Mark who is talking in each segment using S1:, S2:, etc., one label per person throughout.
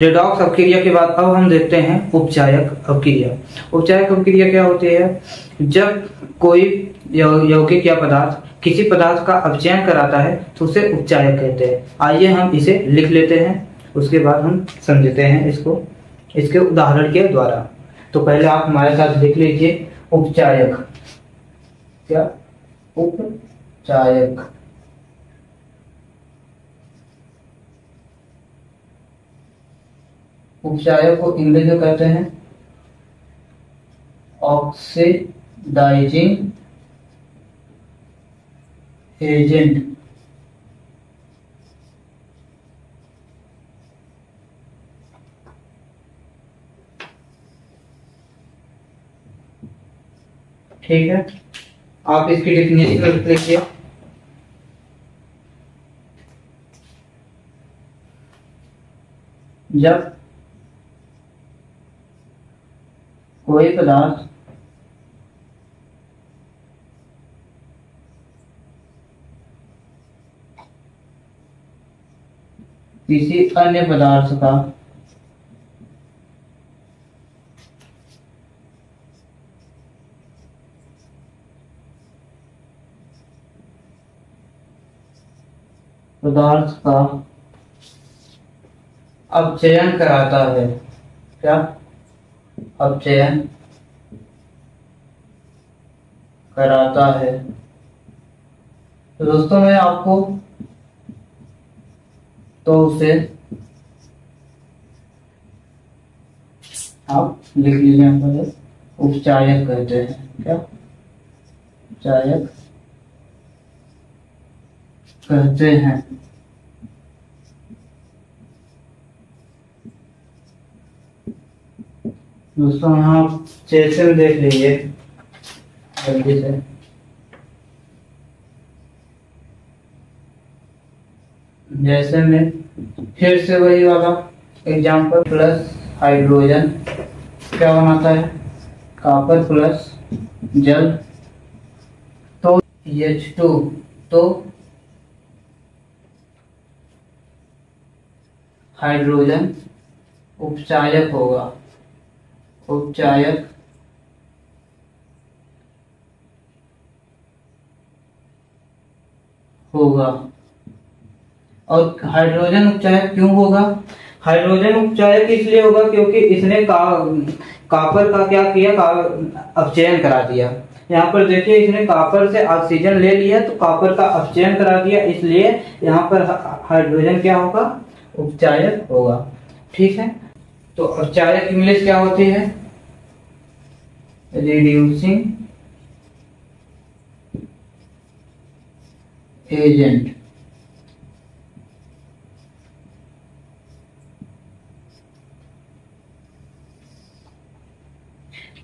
S1: Redox अपक्रिया के बाद अब हम देखते हैं उपचायक अपक्रिया। उपचायक अपक्रिया क्या होती है? जब कोई यौगिक या पदार्थ किसी पदार्थ का अपचयन कराता है तो उसे उपचायक कहते हैं। आइए हम इसे लिख लेते हैं, उसके बाद हम समझते हैं इसको इसके उदाहरण के द्वारा। तो पहले आप हमारे साथ लिख लीजिए उपचायक। क्या? उपचायक। उपचायक को इंग्लिश में कहते हैं ऑक्सीडाइजिंग एजेंट। ठीक है, आप इसकी डेफिनेशन लिख लीजिए। जब कोई पदार्थ किसी अन्य पदार्थ का अपचयन कराता है। क्या? अपचयन कराता है। तो दोस्तों मैं आपको तो उसे आप लिख लीजिए, यहाँ पर उपचायक कहते हैं। क्या? उपचायक कहते हैं। दोस्तों यहाँ जैसे देख लीजिए जल्दी से। जैसे में फिर से वही वाला एग्जाम्पल, प्लस हाइड्रोजन क्या बनाता है? कॉपर प्लस जल, तो H2, तो हाइड्रोजन उपचायक होगा। उपचायक होगा। और हाइड्रोजन उपचायक क्यों होगा? हाइड्रोजन उपचायक इसलिए होगा क्योंकि इसने कॉपर का क्या किया? अपचयन करा दिया। यहाँ पर देखिए इसने कॉपर से ऑक्सीजन ले लिया तो कॉपर का अपचयन करा दिया, इसलिए यहाँ पर हाइड्रोजन क्या होगा? उपचायक होगा। ठीक है, तो अपचायक इंग्लिश क्या होती है? Reducing agent.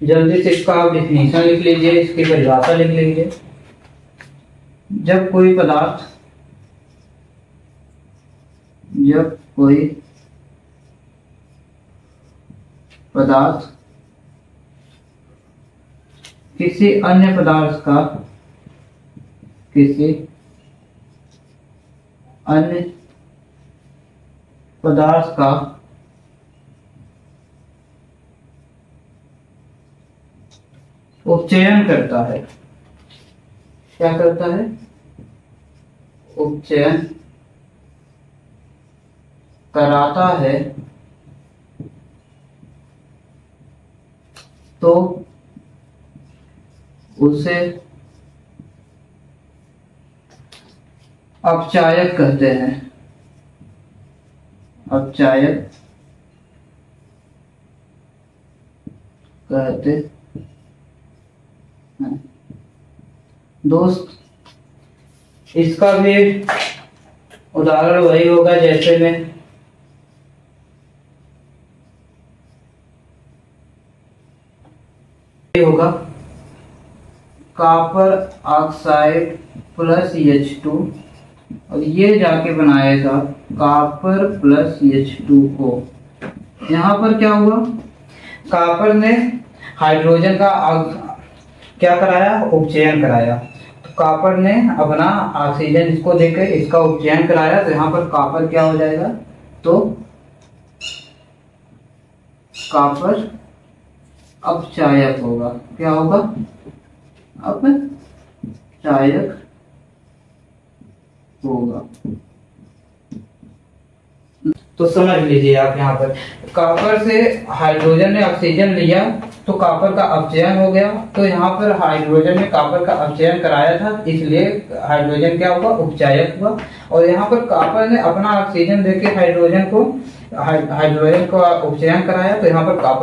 S1: जल्दी से इसका आप डेफिनेशन लिख लीजिए, इसकी परिभाषा लिख लीजिए। जब कोई पदार्थ किसी अन्य पदार्थ का उपचयन करता है। क्या करता है? उपचयन कराता है, तो उसे अपचायक कहते हैं। अपचायक कहते हैं। दोस्त इसका भी उदाहरण वही होगा जैसे में होगा कॉपर ऑक्साइड प्लस H2 और ये जाके बनाएगा कॉपर प्लस H2O। यहाँ पर क्या हुआ? कॉपर ने हाइड्रोजन का क्या कराया? उपचयन कराया। तो कॉपर ने अपना ऑक्सीजन इसको देकर इसका उपचयन कराया, तो यहाँ पर कॉपर क्या हो जाएगा? तो कॉपर अपचायक होगा। क्या होगा? अपचायक होगा। तो समझ लीजिए आप यहाँ पर कॉपर से हाइड्रोजन ने ऑक्सीजन लिया तो कॉपर का अपचयन हो गया, तो यहाँ पर हाइड्रोजन ने कॉपर का अपचयन कराया था, इसलिए हाइड्रोजन क्या हुआ? उपचायक हुआ। और यहाँ पर कॉपर ने अपना ऑक्सीजन देके हाइड्रोजन को उपचयन कराया, तो यहाँ पर कॉपर